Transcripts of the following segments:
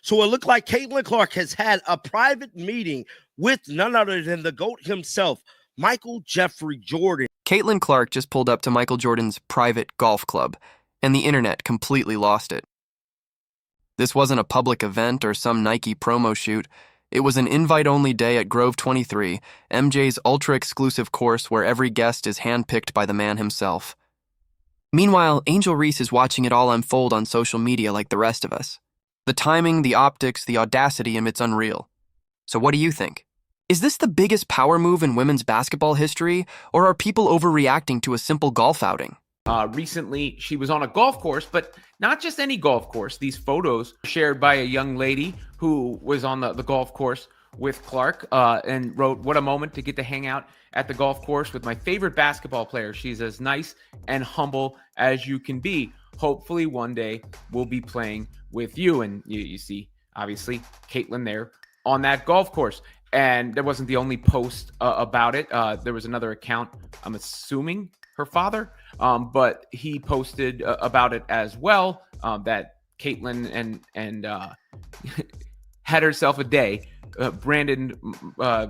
So it looked like Caitlin Clark has had a private meeting with none other than the GOAT himself, Michael Jeffrey Jordan. Caitlin Clark just pulled up to Michael Jordan's private golf club, and the internet completely lost it. This wasn't a public event or some Nike promo shoot. It was an invite-only day at Grove 23, MJ's ultra-exclusive course where every guest is handpicked by the man himself. Meanwhile, Angel Reese is watching it all unfold on social media like the rest of us. The timing, the optics, the audacity, and it's unreal. So what do you think? Is this the biggest power move in women's basketball history, or are people overreacting to a simple golf outing? Recently, she was on a golf course, but not just any golf course. These photos shared by a young lady who was on the golf course with Clark and wrote, "What a moment to get to hang out at the golf course with my favorite basketball player. She's as nice and humble as you can be. Hopefully one day we'll be playing with you." And you see, obviously, Caitlin there on that golf course. And that wasn't the only post about it. There was another account, I'm assuming her father, but he posted about it as well, that Caitlin and had herself a day. Brandon,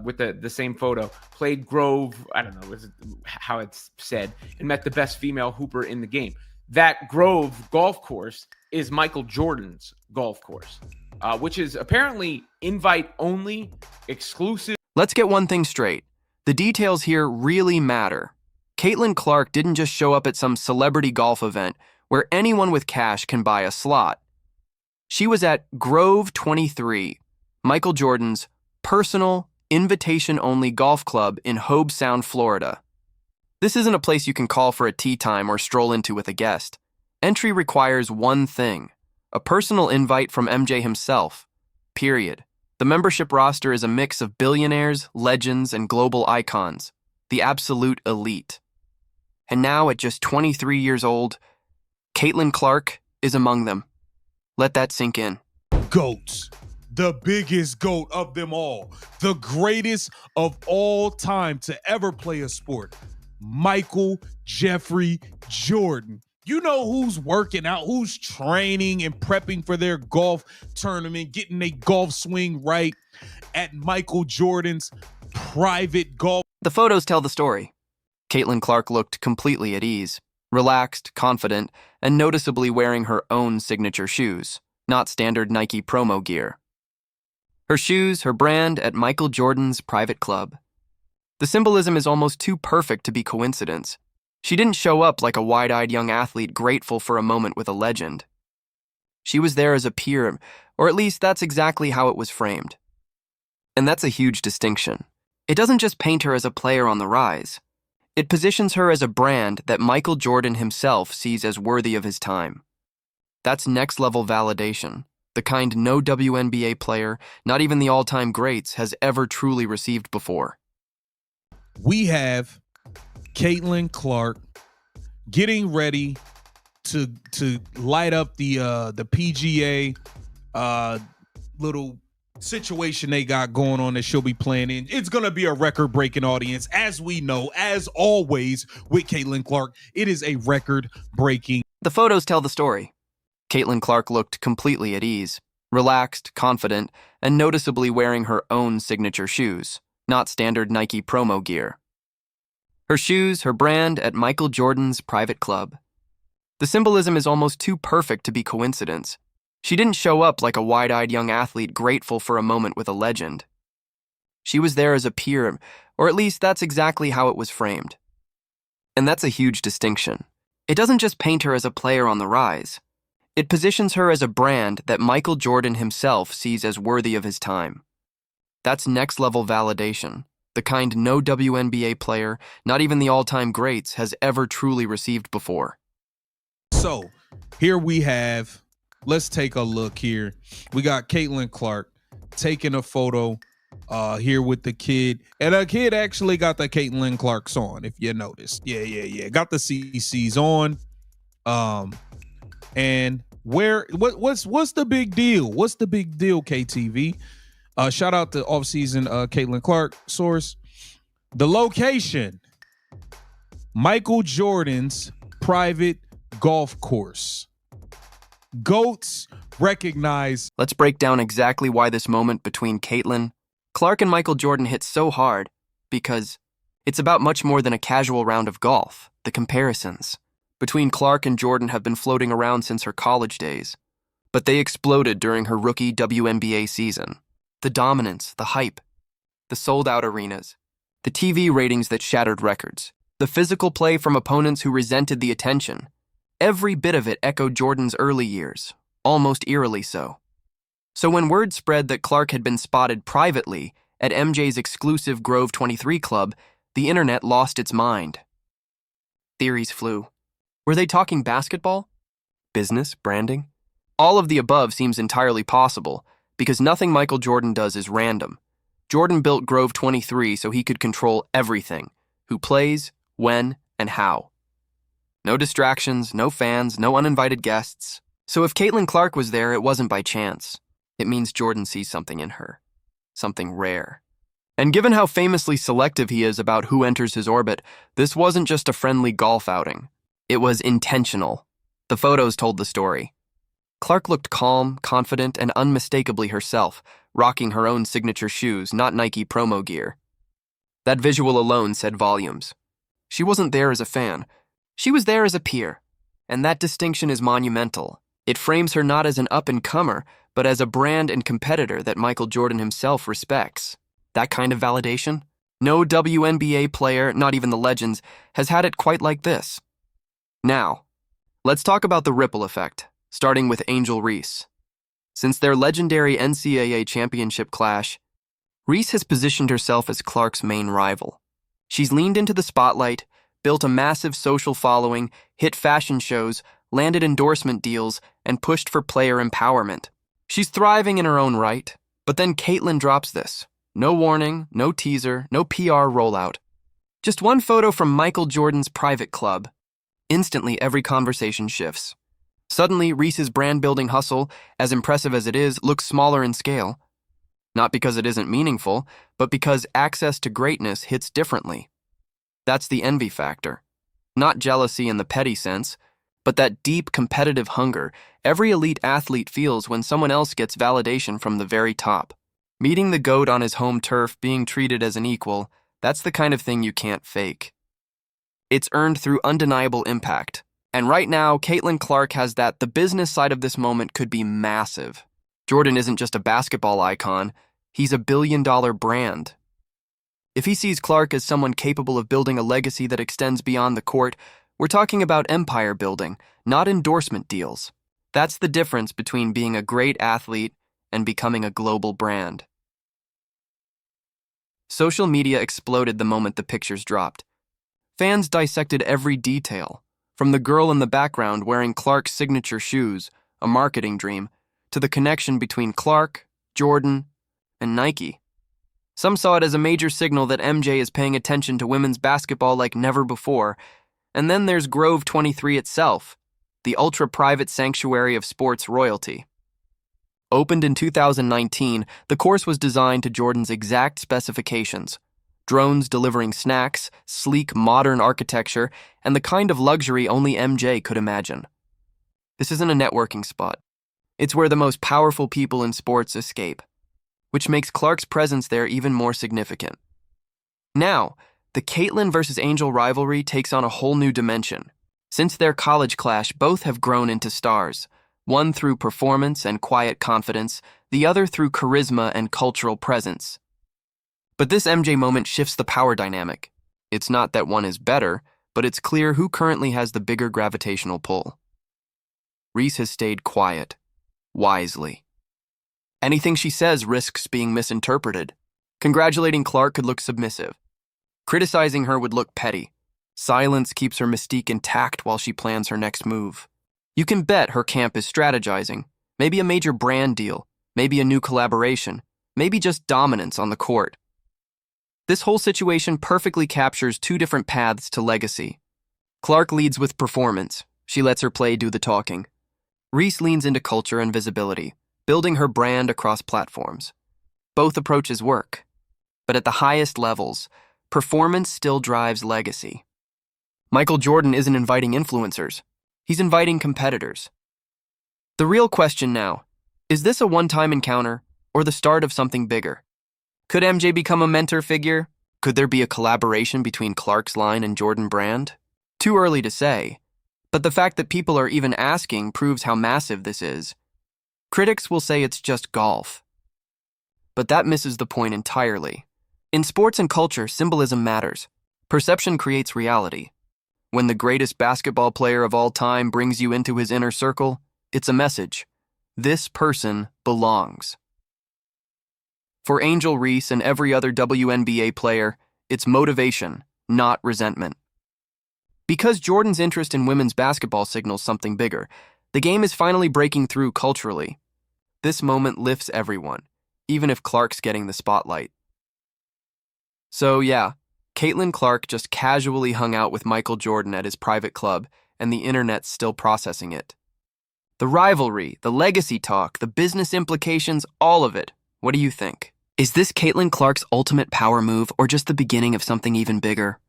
with the same photo, played Grove, I don't know how it's said, and met the best female hooper in the game. That Grove golf course is Michael Jordan's golf course, which is apparently invite-only, exclusive. Let's get one thing straight. The details here really matter. Caitlin Clark didn't just show up at some celebrity golf event where anyone with cash can buy a slot. She was at Grove 23, Michael Jordan's personal, invitation-only golf club in Hobe Sound, Florida. This isn't a place you can call for a tea time or stroll into with a guest. Entry requires one thing: a personal invite from MJ himself. Period. The membership roster is a mix of billionaires, legends, and global icons, the absolute elite. And now, at just 23 years old, Caitlin Clark is among them. Let that sink in. GOATs. The biggest GOAT of them all. The greatest of all time to ever play a sport. Michael Jeffrey Jordan. You know who's working out, who's training and prepping for their golf tournament, getting a golf swing right at Michael Jordan's private golf. The photos tell the story. Caitlin Clark looked completely at ease, relaxed, confident, and noticeably wearing her own signature shoes, not standard Nike promo gear. Her shoes, her brand at Michael Jordan's private club. The symbolism is almost too perfect to be coincidence. She didn't show up like a wide-eyed young athlete grateful for a moment with a legend. She was there as a peer, or at least that's exactly how it was framed. And that's a huge distinction. It doesn't just paint her as a player on the rise. It positions her as a brand that Michael Jordan himself sees as worthy of his time. That's next-level validation, the kind no WNBA player, not even the all-time greats, has ever truly received before. We have Caitlin Clark getting ready to light up the PGA little situation they got going on that she'll be playing in. It's going to be a record-breaking audience, as we know, as always with Caitlin Clark. It is a record-breaking. The photos tell the story. Caitlin Clark looked completely at ease, relaxed, confident, and noticeably wearing her own signature shoes, not standard Nike promo gear. Her shoes, her brand at Michael Jordan's private club. The symbolism is almost too perfect to be coincidence. She didn't show up like a wide-eyed young athlete grateful for a moment with a legend. She was there as a peer, or at least that's exactly how it was framed. And that's a huge distinction. It doesn't just paint her as a player on the rise. It positions her as a brand that Michael Jordan himself sees as worthy of his time. That's next-level validation, the kind no WNBA player, not even the all-time greats, has ever truly received before. So, here we have, let's take a look here. We got Caitlin Clark taking a photo here with the kid. And the kid actually got the Caitlin Clarks on, if you noticed. Yeah. Got the CCs on. And what's the big deal? What's the big deal, KTV? Shout out to off-season Caitlin Clark source. The location, Michael Jordan's private golf course. GOATs recognize. Let's break down exactly why this moment between Caitlin, Clark, and Michael Jordan hit so hard, because it's about much more than a casual round of golf. The comparisons between Clark and Jordan have been floating around since her college days, but they exploded during her rookie WNBA season. The dominance, the hype, the sold-out arenas, the TV ratings that shattered records, the physical play from opponents who resented the attention. Every bit of it echoed Jordan's early years, almost eerily so. So when word spread that Clark had been spotted privately at MJ's exclusive Grove 23 club, the internet lost its mind. Theories flew. Were they talking basketball? Business? Branding? All of the above seems entirely possible, because nothing Michael Jordan does is random. Jordan built Grove 23 so he could control everything: who plays, when, and how. No distractions, no fans, no uninvited guests. So if Caitlin Clark was there, it wasn't by chance. It means Jordan sees something in her. Something rare. And given how famously selective he is about who enters his orbit, this wasn't just a friendly golf outing. It was intentional. The photos told the story. Clark looked calm, confident, and unmistakably herself, rocking her own signature shoes, not Nike promo gear. That visual alone said volumes. She wasn't there as a fan. She was there as a peer. And that distinction is monumental. It frames her not as an up-and-comer, but as a brand and competitor that Michael Jordan himself respects. That kind of validation? No WNBA player, not even the legends, has had it quite like this. Now, let's talk about the ripple effect, starting with Angel Reese. Since their legendary NCAA championship clash, Reese has positioned herself as Clark's main rival. She's leaned into the spotlight, built a massive social following, hit fashion shows, landed endorsement deals, and pushed for player empowerment. She's thriving in her own right, but then Caitlin drops this. No warning, no teaser, no PR rollout. Just one photo from Michael Jordan's private club. Instantly, every conversation shifts. Suddenly, Reese's brand-building hustle, as impressive as it is, looks smaller in scale. Not because it isn't meaningful, but because access to greatness hits differently. That's the envy factor. Not jealousy in the petty sense, but that deep competitive hunger every elite athlete feels when someone else gets validation from the very top. Meeting the GOAT on his home turf, being treated as an equal, that's the kind of thing you can't fake. It's earned through undeniable impact. And right now, Caitlin Clark has that. The business side of this moment could be massive. Jordan isn't just a basketball icon, he's a billion-dollar brand. If he sees Clark as someone capable of building a legacy that extends beyond the court, we're talking about empire building, not endorsement deals. That's the difference between being a great athlete and becoming a global brand. Social media exploded the moment the pictures dropped. Fans dissected every detail, from the girl in the background wearing Clark's signature shoes, a marketing dream, to the connection between Clark, Jordan, and Nike. Some saw it as a major signal that MJ is paying attention to women's basketball like never before. And then there's Grove 23 itself, the ultra-private sanctuary of sports royalty. Opened in 2019, the course was designed to Jordan's exact specifications. Drones delivering snacks, sleek modern architecture, and the kind of luxury only MJ could imagine. This isn't a networking spot. It's where the most powerful people in sports escape, which makes Clark's presence there even more significant. Now, the Caitlin versus Angel rivalry takes on a whole new dimension. Since their college clash, both have grown into stars, one through performance and quiet confidence, the other through charisma and cultural presence. But this MJ moment shifts the power dynamic. It's not that one is better, but it's clear who currently has the bigger gravitational pull. Reese has stayed quiet, wisely. Anything she says risks being misinterpreted. Congratulating Clark could look submissive. Criticizing her would look petty. Silence keeps her mystique intact while she plans her next move. You can bet her camp is strategizing. Maybe a major brand deal, maybe a new collaboration, maybe just dominance on the court. This whole situation perfectly captures two different paths to legacy. Clark leads with performance. She lets her play do the talking. Reese leans into culture and visibility, building her brand across platforms. Both approaches work. But at the highest levels, performance still drives legacy. Michael Jordan isn't inviting influencers. He's inviting competitors. The real question now, is this a one-time encounter or the start of something bigger? Could MJ become a mentor figure? Could there be a collaboration between Clark's line and Jordan Brand? Too early to say, but the fact that people are even asking proves how massive this is. Critics will say it's just golf. But that misses the point entirely. In sports and culture, symbolism matters. Perception creates reality. When the greatest basketball player of all time brings you into his inner circle, it's a message. This person belongs. For Angel Reese and every other WNBA player, it's motivation, not resentment. Because Jordan's interest in women's basketball signals something bigger, the game is finally breaking through culturally. This moment lifts everyone, even if Clark's getting the spotlight. So yeah, Caitlin Clark just casually hung out with Michael Jordan at his private club, and the internet's still processing it. The rivalry, the legacy talk, the business implications, all of it. What do you think? Is this Caitlin Clark's ultimate power move or just the beginning of something even bigger?